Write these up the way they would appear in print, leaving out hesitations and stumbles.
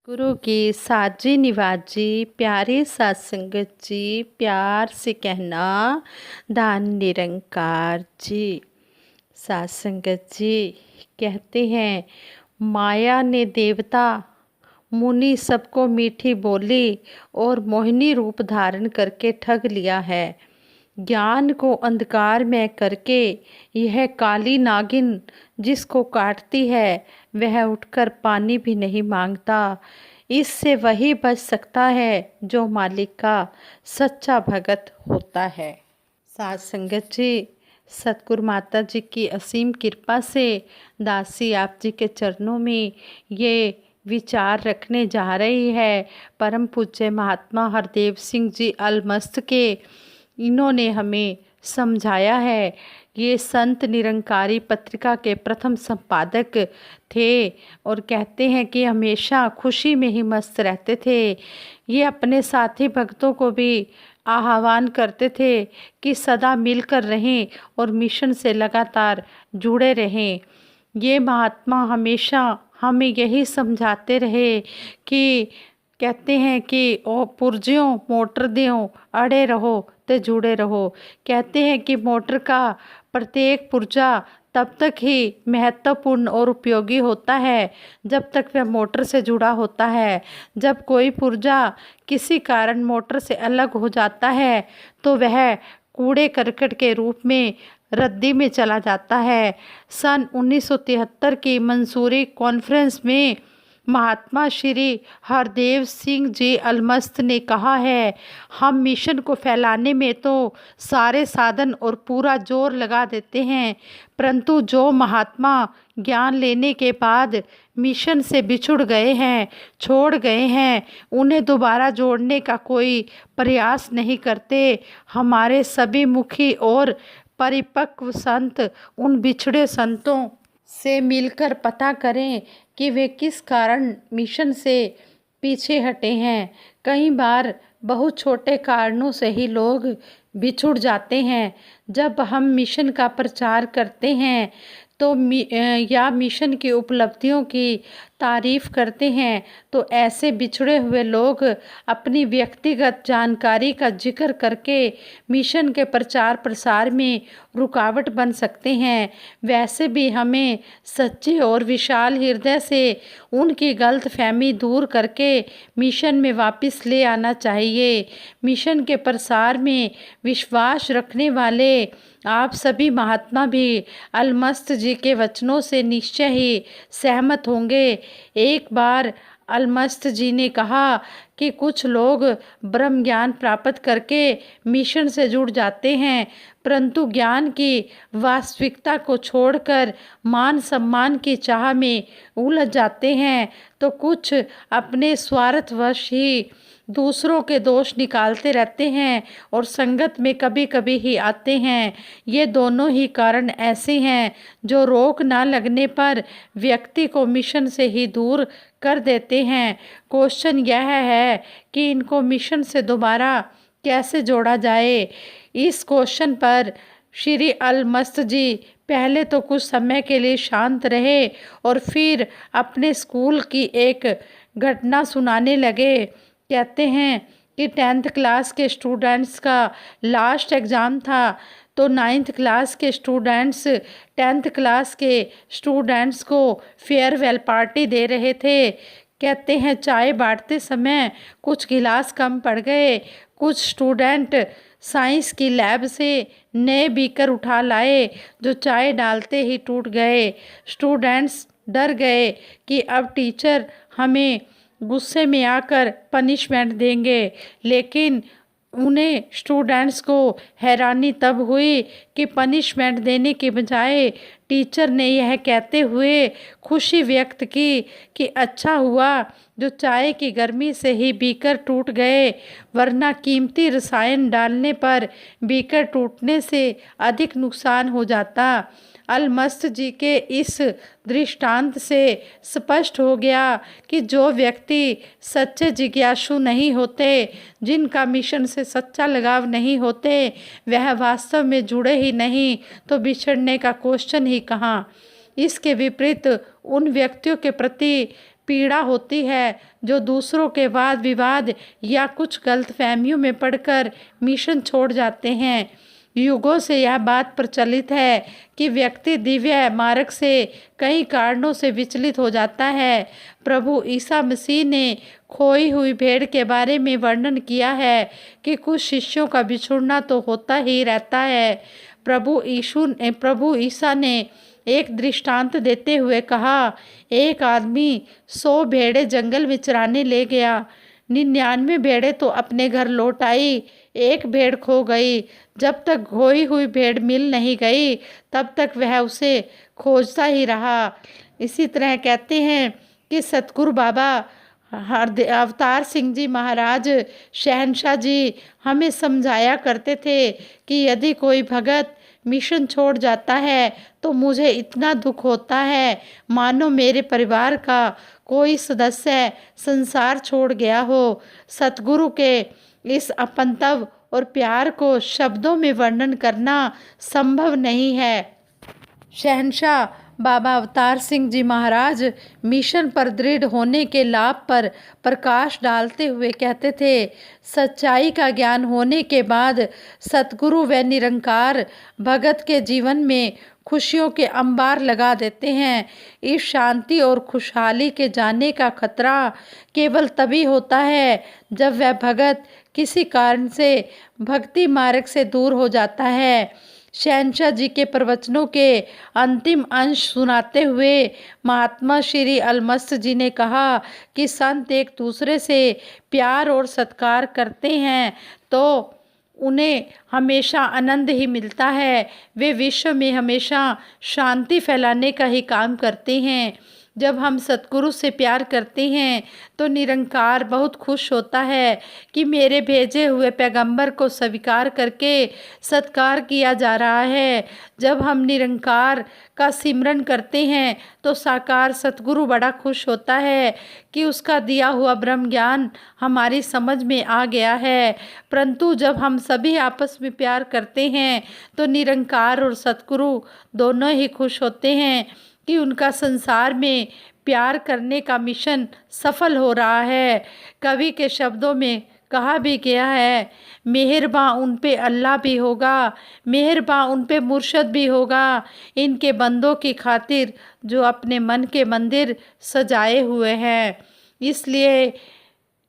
गुरु की साजी निवाजी प्यारे सात संगत जी, प्यार से कहना दान निरंकार जी। सात संगत जी कहते हैं, माया ने देवता मुनि सबको मीठी बोली और मोहिनी रूप धारण करके ठग लिया है। ज्ञान को अंधकार में करके यह काली नागिन जिसको काटती है वह उठकर पानी भी नहीं मांगता। इससे वही बच सकता है जो मालिक का सच्चा भगत होता है। सात संगत जी, सतगुरु माता जी की असीम कृपा से दासी आप जी के चरणों में ये विचार रखने जा रही है। परम पूज्य महात्मा हरदेव सिंह जी अलमस्त के इन्होंने हमें समझाया है। ये संत निरंकारी पत्रिका के प्रथम संपादक थे और कहते हैं कि हमेशा खुशी में ही मस्त रहते थे। ये अपने साथी भक्तों को भी आह्वान करते थे कि सदा मिलकर रहें और मिशन से लगातार जुड़े रहें। ये महात्मा हमेशा हमें यही समझाते रहे कि कहते हैं कि ओ पुरजियों मोटर दियों अड़े रहो ते जुड़े रहो। कहते हैं कि मोटर का प्रत्येक पुर्जा तब तक ही महत्वपूर्ण और उपयोगी होता है जब तक वह मोटर से जुड़ा होता है। जब कोई पुर्जा किसी कारण मोटर से अलग हो जाता है तो वह कूड़े करकट के रूप में रद्दी में चला जाता है। सन 1973 की मंसूरी कॉन्फ्रेंस में महात्मा श्री हरदेव सिंह जी अलमस्त ने कहा है, हम मिशन को फैलाने में तो सारे साधन और पूरा जोर लगा देते हैं, परंतु जो महात्मा ज्ञान लेने के बाद मिशन से बिछुड़ गए हैं, छोड़ गए हैं, उन्हें दोबारा जोड़ने का कोई प्रयास नहीं करते। हमारे सभी मुखी और परिपक्व संत उन बिछड़े संतों से मिलकर पता करें कि वे किस कारण मिशन से पीछे हटे हैं। कई बार बहुत छोटे कारणों से ही लोग बिछुड़ जाते हैं। जब हम मिशन का प्रचार करते हैं तो या मिशन की उपलब्धियों की तारीफ करते हैं तो ऐसे बिछड़े हुए लोग अपनी व्यक्तिगत जानकारी का जिक्र करके मिशन के प्रचार प्रसार में रुकावट बन सकते हैं। वैसे भी हमें सच्चे और विशाल हृदय से उनकी गलतफहमी दूर करके मिशन में वापस ले आना चाहिए। मिशन के प्रसार में विश्वास रखने वाले आप सभी महात्मा भी अलमस्त जी के वचनों से निश्चय ही सहमत होंगे। एक बार अलमस्त जी ने कहा कि कुछ लोग ब्रह्म ज्ञान प्राप्त करके मिशन से जुड़ जाते हैं, परंतु ज्ञान की वास्तविकता को छोड़कर मान सम्मान की चाह में उलझ जाते हैं, तो कुछ अपने स्वार्थवश ही दूसरों के दोष निकालते रहते हैं और संगत में कभी कभी ही आते हैं। ये दोनों ही कारण ऐसे हैं जो रोक ना लगने पर व्यक्ति को मिशन से ही दूर कर देते हैं। क्वेश्चन यह है कि इनको मिशन से दोबारा कैसे जोड़ा जाए। इस क्वेश्चन पर श्री अलमस्त जी पहले तो कुछ समय के लिए शांत रहे और फिर अपने स्कूल की एक घटना सुनाने लगे। कहते हैं कि 10th क्लास के स्टूडेंट्स का लास्ट एग्ज़ाम था तो 9th क्लास के स्टूडेंट्स 10th क्लास के स्टूडेंट्स को फेयरवेल पार्टी दे रहे थे। कहते हैं चाय बांटते समय कुछ गिलास कम पड़ गए। कुछ स्टूडेंट साइंस की लैब से नए बीकर उठा लाए जो चाय डालते ही टूट गए। स्टूडेंट्स डर गए कि अब टीचर हमें गुस्से में आकर पनिशमेंट देंगे, लेकिन उन्हें स्टूडेंट्स को हैरानी तब हुई कि पनिशमेंट देने के बजाय टीचर ने यह कहते हुए खुशी व्यक्त की कि अच्छा हुआ जो चाय की गर्मी से ही बीकर टूट गए, वरना कीमती रसायन डालने पर बीकर टूटने से अधिक नुकसान हो जाता। अलमस्त जी के इस दृष्टांत से स्पष्ट हो गया कि जो व्यक्ति सच्चे जिज्ञासु नहीं होते, जिनका मिशन से सच्चा लगाव नहीं होते, वह वास्तव में जुड़े ही नहीं तो बिछड़ने का क्वेश्चन ही कहाँ। इसके विपरीत उन व्यक्तियों के प्रति पीड़ा होती है, जो दूसरों के वाद विवाद या कुछ गलतफहमियों में पड़कर मिशन छोड़ जाते हैं। युगों से यह बात प्रचलित है कि व्यक्ति दिव्य मार्ग से कई कारणों से विचलित हो जाता है। प्रभु ईसा मसीह ने खोई हुई भेड़ के बारे में वर्णन किया है कि कुछ शिष्यों का बिछुड़ना तो होता ही रहता है। प्रभु ईसा ने एक दृष्टांत देते हुए कहा, एक आदमी 100 भेड़ें जंगल में चराने ले गया। 99 भेड़ें तो अपने घर लौट आई, एक भेड़ खो गई। जब तक खोई हुई भेड़ मिल नहीं गई तब तक वह उसे खोजता ही रहा। इसी तरह कहते हैं कि सतगुरु बाबा अवतार सिंह जी महाराज शहनशाह जी हमें समझाया करते थे कि यदि कोई भगत मिशन छोड़ जाता है तो मुझे इतना दुख होता है मानो मेरे परिवार का कोई सदस्य संसार छोड़ गया हो। सतगुरु के इस अपंतव और प्यार को शब्दों में वर्णन करना संभव नहीं है। शहनशाह बाबा अवतार सिंह जी महाराज मिशन पर दृढ़ होने के लाभ पर प्रकाश डालते हुए कहते थे, सच्चाई का ज्ञान होने के बाद सतगुरु व निरंकार भगत के जीवन में खुशियों के अंबार लगा देते हैं। इस शांति और खुशहाली के जाने का खतरा केवल तभी होता है जब वह भगत किसी कारण से भक्ति मार्ग से दूर हो जाता है। शहनशाह जी के प्रवचनों के अंतिम अंश सुनाते हुए महात्मा श्री अलमस्त जी ने कहा कि संत एक दूसरे से प्यार और सत्कार करते हैं तो उन्हें हमेशा आनंद ही मिलता है। वे विश्व में हमेशा शांति फैलाने का ही काम करते हैं। जब हम सतगुरु से प्यार करते हैं तो निरंकार बहुत खुश होता है कि मेरे भेजे हुए पैगंबर को स्वीकार करके सत्कार किया जा रहा है। जब हम निरंकार का सिमरन करते हैं तो साकार सतगुरु बड़ा खुश होता है कि उसका दिया हुआ ब्रह्म ज्ञान हमारी समझ में आ गया है। परंतु जब हम सभी आपस में प्यार करते हैं तो निरंकार और सतगुरु दोनों ही खुश होते हैं कि उनका संसार में प्यार करने का मिशन सफल हो रहा है। कवि के शब्दों में कहा भी गया है, मेहरबां उन पे अल्लाह भी होगा, मेहरबां उन पे मुर्शद भी होगा, इनके बंदों की खातिर जो अपने मन के मंदिर सजाए हुए हैं। इसलिए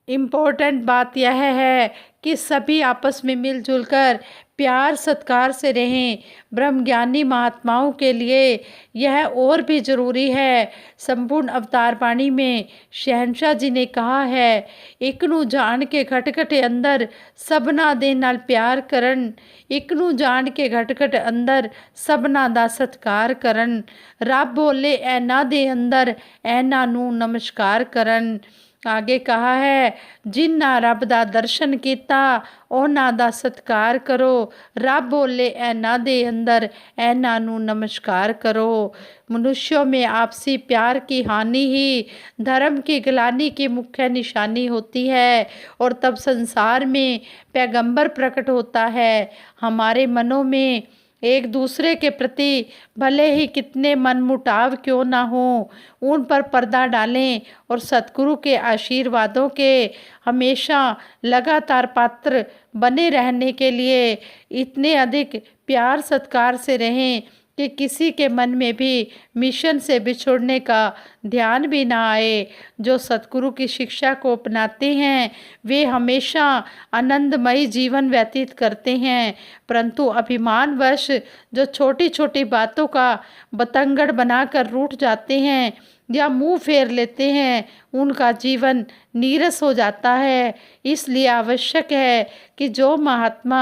इम्पोर्टेंट बात यह है कि सभी आपस में मिलजुल कर प्यार सत्कार से रहें। ब्रह्मज्ञानी महात्माओं के लिए यह और भी ज़रूरी है। संपूर्ण अवतार वाणी में शहनशाह जी ने कहा है, इकनू जान के घट अंदर सबना दे नाल प्यार करन, इकनू जान के घट अंदर सबना दा सत्कार करन, रब बोले ऐना दे अंदर ऐना नू नमस्कार करन। आगे कहा है, जिन्ना रब दा दर्शन किया उन्हां दा सत्कार करो, रब बोले ऐना दे अंदर ऐना नू नमस्कार करो। मनुष्यों में आपसी प्यार की हानि ही धर्म की ग्लानि की मुख्य निशानी होती है और तब संसार में पैगंबर प्रकट होता है। हमारे मनों में एक दूसरे के प्रति भले ही कितने मनमुटाव क्यों ना हो, उन पर पर्दा डालें और सतगुरु के आशीर्वादों के हमेशा लगातार पात्र बने रहने के लिए इतने अधिक प्यार सत्कार से रहें कि किसी के मन में भी मिशन से बिछुड़ने का ध्यान भी ना आए। जो सतगुरु की शिक्षा को अपनाते हैं वे हमेशा आनंदमयी जीवन व्यतीत करते हैं, परंतु अभिमानवश जो छोटी छोटी बातों का बतंगड़ बनाकर रूठ जाते हैं या मुंह फेर लेते हैं उनका जीवन नीरस हो जाता है। इसलिए आवश्यक है कि जो महात्मा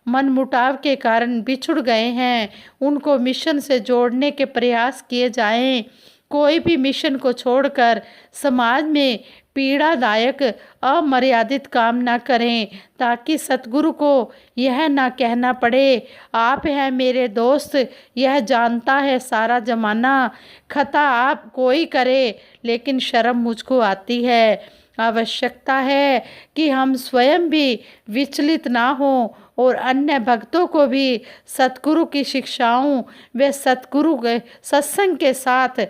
मनमुटाव के कारण बिछुड़ गए हैं उनको मिशन से जोड़ने के प्रयास किए जाएं। कोई भी मिशन को छोड़कर समाज में पीड़ादायक अमर्यादित काम ना करें ताकि सतगुरु को यह ना कहना पड़े, आप हैं मेरे दोस्त, यह जानता है सारा जमाना, खता आप कोई करे लेकिन शर्म मुझको आती है। आवश्यकता है कि हम स्वयं भी विचलित ना हों और अन्य भक्तों को भी सतगुरु की शिक्षाओं व सतगुरु के सत्संग के साथ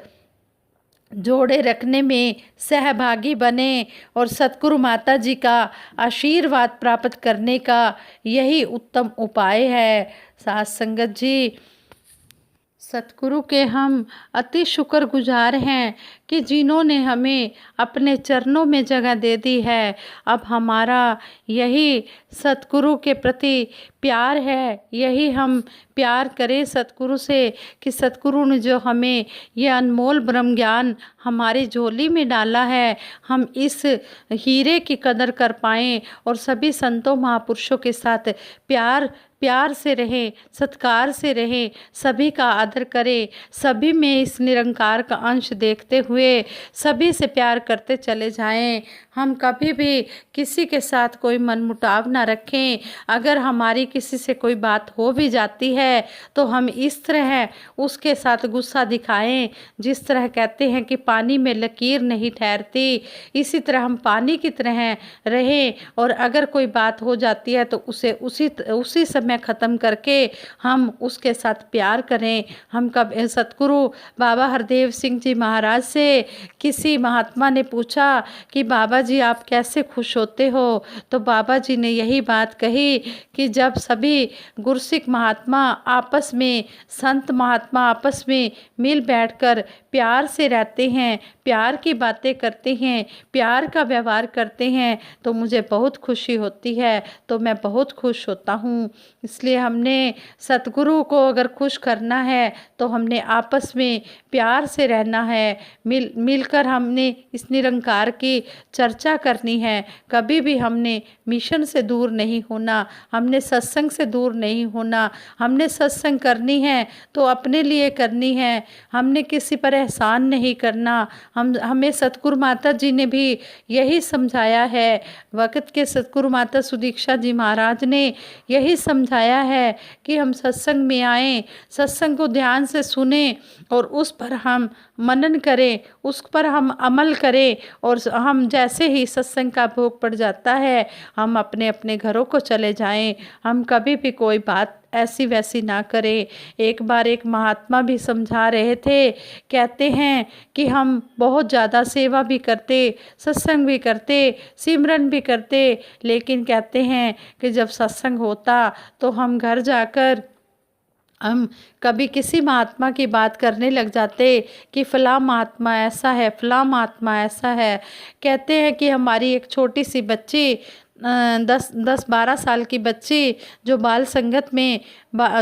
जोड़े रखने में सहभागी बने और सतगुरु माता जी का आशीर्वाद प्राप्त करने का यही उत्तम उपाय है। साथ संगत जी, सतगुरु के हम अति शुक्रगुजार हैं कि जिन्होंने हमें अपने चरणों में जगह दे दी है। अब हमारा यही सतगुरु के प्रति प्यार है, यही हम प्यार करें सतगुरु से कि सतगुरु ने जो हमें ये अनमोल ब्रह्म ज्ञान हमारी झोली में डाला है, हम इस हीरे की कदर कर पाएँ और सभी संतों महापुरुषों के साथ प्यार से रहें, सत्कार से रहें, सभी का आदर करें, सभी में इस निरंकार का अंश देखते हुए सभी से प्यार करते चले जाएं। हम कभी भी किसी के साथ कोई मनमुटाव ना रखें। अगर हमारी किसी से कोई बात हो भी जाती है तो हम इस तरह उसके साथ गुस्सा दिखाएं, जिस तरह कहते हैं कि पानी में लकीर नहीं ठहरती, इसी तरह हम पानी की तरह रहें। और अगर कोई बात हो जाती है तो उसे उसी समय ख़त्म करके हम उसके साथ प्यार करें। हम कब सतगुरु बाबा हरदेव सिंह जी महाराज से किसी महात्मा ने पूछा कि बाबा जी आप कैसे खुश होते हो, तो बाबा जी ने यही बात कही कि जब सभी गुरसिख महात्मा आपस में, संत महात्मा आपस में मिल बैठकर प्यार से रहते हैं, प्यार की बातें करते हैं, प्यार का व्यवहार करते हैं, तो मुझे बहुत खुशी होती है, तो मैं बहुत खुश होता हूँ। इसलिए हमने सतगुरु को अगर खुश करना है तो हमने आपस में प्यार से रहना है, मिलकर हमने इस निरंकार की चर्चा करनी है। कभी भी हमने मिशन से दूर नहीं होना, हमने सत्संग से दूर नहीं होना। हमने सत्संग करनी है तो अपने लिए करनी है, हमने किसी पर एहसान नहीं करना। हमें सतगुरु माता जी ने भी यही समझाया है, वक़्त के सतगुरु माता सुदीक्षा जी महाराज ने यही समझाया है कि हम सत्संग में आएँ, सत्संग को ध्यान से सुने और उस पर हम मनन करें, उस पर हम अमल करें। और हम जैसे ही सत्संग का भोग पड़ जाता है हम अपने अपने घरों को चले जाएं। हम कभी भी कोई बात ऐसी वैसी ना करें। एक बार एक महात्मा भी समझा रहे थे, कहते हैं कि हम बहुत ज़्यादा सेवा भी करते, सत्संग भी करते, सिमरन भी करते, लेकिन कहते हैं कि जब सत्संग होता तो हम घर जाकर हम कभी किसी महात्मा की बात करने लग जाते कि फ़लाँ महात्मा ऐसा है, फ़लाँ महात्मा ऐसा है। कहते हैं कि हमारी एक छोटी सी बच्ची 10-12 साल की बच्ची जो बाल संगत में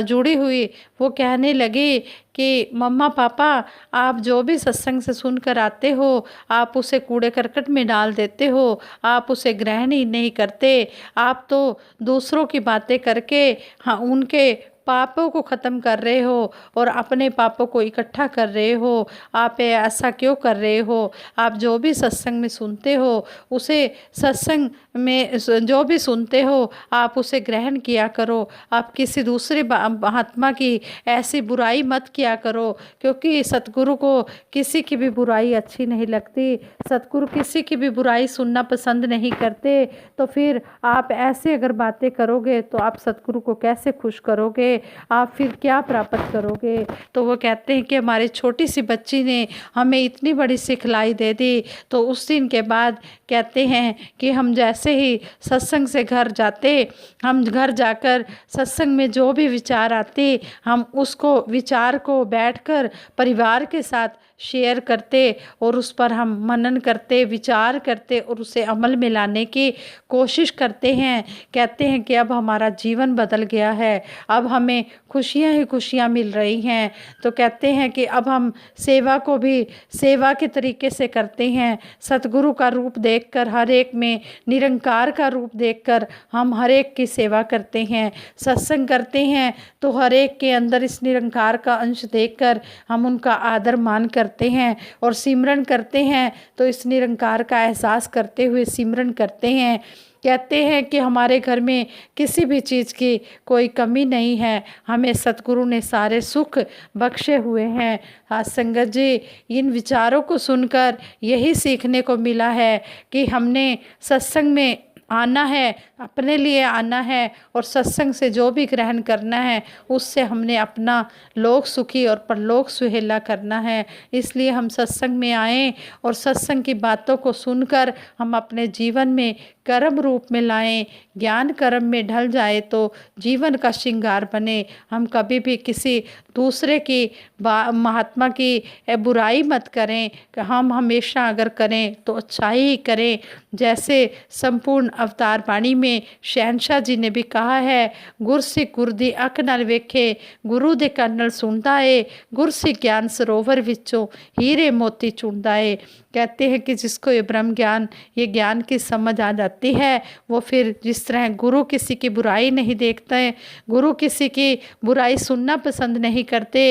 जुड़ी हुई, वो कहने लगी कि मम्मा पापा आप जो भी सत्संग से सुनकर आते हो आप उसे कूड़े करकट में डाल देते हो, आप उसे ग्रहण ही नहीं करते, आप तो दूसरों की बातें करके हाँ उनके पापों को ख़त्म कर रहे हो और अपने पापों को इकट्ठा कर रहे हो। आप ऐसा क्यों कर रहे हो? आप जो भी सत्संग में सुनते हो उसे सत्संग में जो भी सुनते हो आप उसे ग्रहण किया करो। आप किसी दूसरे महात्मा की ऐसी बुराई मत किया करो, क्योंकि सतगुरु को किसी की भी बुराई अच्छी नहीं लगती। सतगुरु किसी की भी बुराई सुनना पसंद नहीं करते। तो फिर आप ऐसे अगर बातें करोगे तो आप सतगुरु को कैसे खुश करोगे? आप फिर क्या प्राप्त करोगे? तो वो कहते हैं कि हमारी छोटी सी बच्ची ने हमें इतनी बड़ी सिखलाई दे दी। तो उस दिन के बाद कहते हैं कि हम जैसे ही सत्संग से घर जाते, हम घर जाकर सत्संग में जो भी विचार आते हम उसको विचार को बैठकर परिवार के साथ शेयर करते और उस पर हम मनन करते, विचार करते और उसे अमल में लाने की कोशिश करते हैं। कहते हैं कि अब हमारा जीवन बदल गया है, अब हमें खुशियां ही खुशियां मिल रही हैं। तो कहते हैं कि अब हम सेवा को भी सेवा के तरीके से करते हैं। सतगुरु का रूप देखकर, हर एक में निरंकार का रूप देखकर हम हर एक की सेवा करते हैं। सत्संग करते हैं तो हर एक के अंदर इस निरंकार का अंश देखकर हम उनका आदर मान करते हैं। और सिमरन करते हैं तो इस निरंकार का एहसास करते हुए सिमरन करते हैं। कहते हैं कि हमारे घर में किसी भी चीज़ की कोई कमी नहीं है, हमें सतगुरु ने सारे सुख बख्शे हुए हैं। आज संगत जी, इन विचारों को सुनकर यही सीखने को मिला है कि हमने सत्संग में आना है, अपने लिए आना है और सत्संग से जो भी ग्रहण करना है उससे हमने अपना लोक सुखी और परलोक सुहेला करना है। इसलिए हम सत्संग में आएं और सत्संग की बातों को सुनकर हम अपने जीवन में कर्म रूप में लाएं। ज्ञान कर्म में ढल जाए तो जीवन का श्रृंगार बने। हम कभी भी किसी दूसरे की महात्मा की बुराई मत करें। हम हमेशा अगर करें तो अच्छाई ही करें। जैसे संपूर्ण अवतार बाणी में शहनशाह जी ने भी कहा है, गुर सिख गुर दी अख नाल वेखे, गुरु दे कन नाल सुनदा है, गुर सिख ज्ञान सरोवर विचों हीरे मोती चुनदा है। कहते हैं कि जिसको ये ब्रह्म ज्ञान, ये ज्ञान की समझ आ जाती है, वो फिर जिस तरह गुरु किसी की बुराई नहीं देखते हैं, गुरु किसी की बुराई सुनना पसंद नहीं करते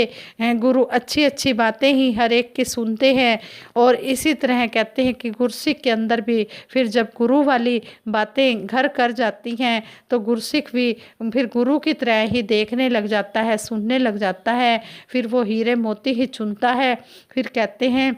हैं, गुरु अच्छी अच्छी बातें ही हर एक की सुनते हैं। और इसी तरह कहते हैं कि गुरसिख के अंदर भी फिर जब गुरु वाली बातें घर कर जाती हैं तो गुरसिख भी फिर गुरु की तरह ही देखने लग जाता है, सुनने लग जाता है, फिर वो हीरे मोती ही चुनता है। फिर कहते हैं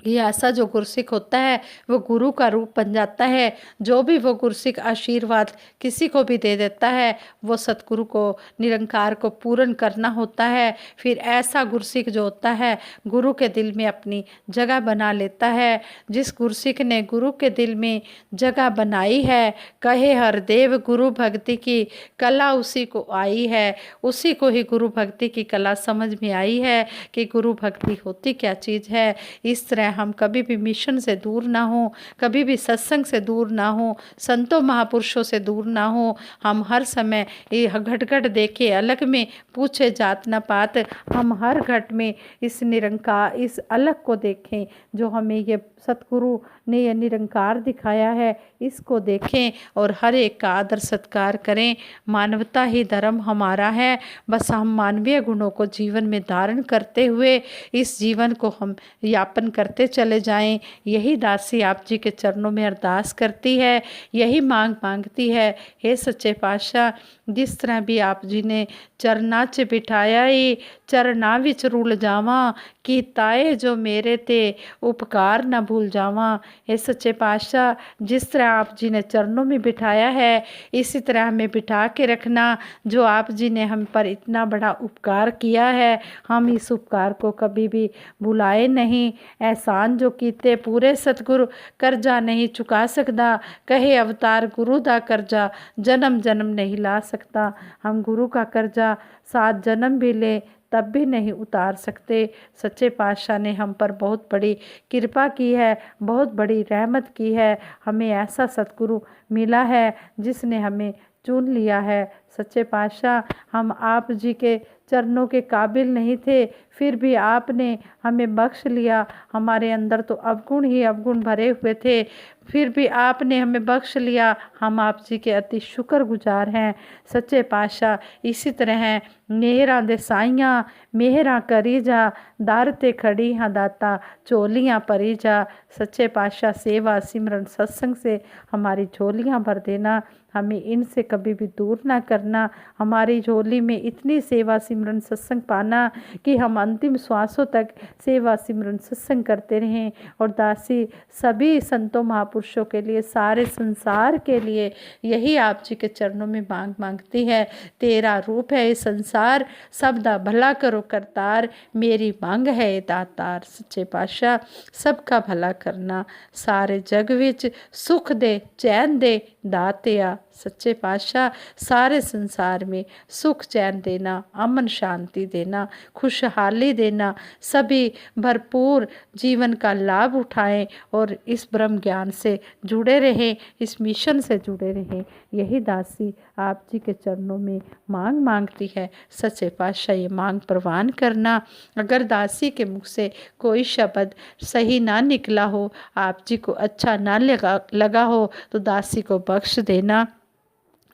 ये ऐसा जो गुरसिख होता है वो गुरु का रूप बन जाता है। जो भी वो गुरसिख आशीर्वाद किसी को भी दे देता है वो सतगुरु को, निरंकार को पूर्ण करना होता है। फिर ऐसा गुरसिख जो होता है गुरु के दिल में अपनी जगह बना लेता है। जिस गुरसिख ने गुरु के दिल में जगह बनाई है, कहे हर देव गुरु भक्ति की कला उसी को आई है। उसी को ही गुरु भक्ति की कला समझ में आई है कि गुरु भक्ति होती क्या चीज़ है। इस तरह हम कभी भी मिशन से दूर ना हो, कभी भी सत्संग से दूर ना हो, संतों महापुरुषों से दूर ना हो। हम हर समय ये घट घट देखे अलग में पूछे जात न पात। हम हर घट में इस निरंकार, इस अलग को देखें जो हमें ये सतगुरु ने ये निरंकार दिखाया है, इसको देखें और हर एक का आदर सत्कार करें। मानवता ही धर्म हमारा है। बस हम मानवीय गुणों को जीवन में धारण करते हुए इस जीवन को हम यापन करते चले जाएं। यही दासी आप जी के चरणों में अरदास करती है, यही मांग मांगती है। हे सच्चे पातशाह, जिस तरह भी आप जी ने चरना च बिठाया ही चरना विच रुल जावा, कि ताए जो मेरे ते उपकार न भूल जावा। हे सच्चे पातशाह, जिस तरह आप जी ने चरणों में बिठाया है इसी तरह हमें बिठा के रखना। जो आप जी ने हम पर इतना बड़ा उपकार किया है, हम इस उपकार को कभी भी भुलाए नहीं। एहसान जो कीते पूरे सतगुरु करजा नहीं चुका सकता। कहे अवतार गुरु दा करजा जन्म जन्म नहीं ला सकता। हम गुरु का कर्जा 7 जन्म भी ले तब भी नहीं उतार सकते। सच्चे पातशाह ने हम पर बहुत बड़ी कृपा की है, बहुत बड़ी रहमत की है। हमें ऐसा सतगुरु मिला है जिसने हमें चुन लिया है। सच्चे पातशाह, हम आप जी के चरणों के काबिल नहीं थे, फिर भी आपने हमें बख्श लिया। हमारे अंदर तो अवगुण ही अवगुण भरे हुए थे, फिर भी आपने हमें बख्श लिया। हम आप जी के अति शुक्रगुजार हैं। सच्चे पातशाह, इसी तरह मेहरा दे साइयां मेहरा करी जा, दर ते खड़ी हाँ दाता झोलियाँ भरी जा। सच्चे पातशाह, सेवा सिमरन सत्संग से हमारी झोलियाँ भर देना, हमें इनसे कभी भी दूर ना करना। हमारी झोली में इतनी सेवा सिमरन सत्संग पाना कि हम अंतिम श्वासों तक सेवा सिमरन सत्संग करते रहें। और दासी सभी संतों महापुरुषों के लिए, सारे संसार के लिए यही आप जी के चरणों में मांग मांगती है। तेरा रूप है ये संसार, सबदा भला करो करतार, मेरी मांग है ये दातार। सच्चे पातशाह, सबका भला करना, सारे जग विच सुख दे चैन दे दातिया। सच्चे पातशाह, सारे संसार में सुख चैन देना, अमन शांति देना, खुशहाली देना, सभी भरपूर जीवन का लाभ उठाएं और इस ब्रह्म ज्ञान से जुड़े रहें, इस मिशन से जुड़े रहें। यही दासी आप जी के चरणों में मांग मांगती है। सच्चे पातशाह, ये मांग प्रवान करना। अगर दासी के मुख से कोई शब्द सही ना निकला हो, आप जी को अच्छा ना लगा हो तो दासी को बख्श देना।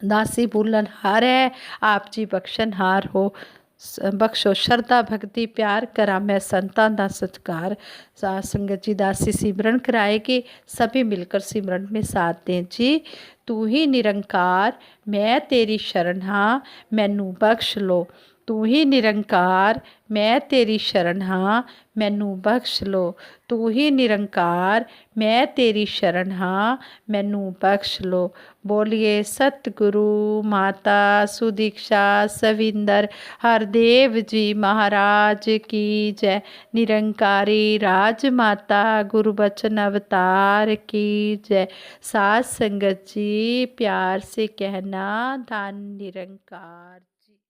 दासी भूलन हार है, आप जी बख्शन हार हो। बख्शो श्रद्धा भक्ति प्यार करा मैं संतां दा सत्कार। साथ संगत जी दासी सिमरन कराएगी, सभी मिलकर सिमरन में साथ दें जी। तू ही निरंकार मैं तेरी शरण हाँ, मैनू बख्श लो। ਤੂੰ ਹੀ ਨਿਰੰਕਾਰ, ਮੈਂ ਤੇਰੀ ਸ਼ਰਨ ਹਾਂ, ਮੈਨੂੰ ਬਖਸ਼ ਲੋ। ਤੂੰ ਹੀ ਨਿਰੰਕਾਰ, ਮੈਂ ਤੇਰੀ ਸ਼ਰਨ ਹਾਂ, ਮੈਨੂੰ ਬਖਸ਼ ਲੋ। ਬੋਲੀਏ ਸਤਿਗੁਰੂ ਮਾਤਾ ਸੁਦੀਕਸ਼ਾ ਸਵਿੰਦਰ ਹਰਦੇਵ ਜੀ ਮਹਾਰਾਜ ਕੀ ਜੈ। ਨਿਰੰਕਾਰੀ ਰਾਜ ਮਾਤਾ गुरुबचन अवतार की जय। साध संगत जी प्यार से कहना धन निरंकार।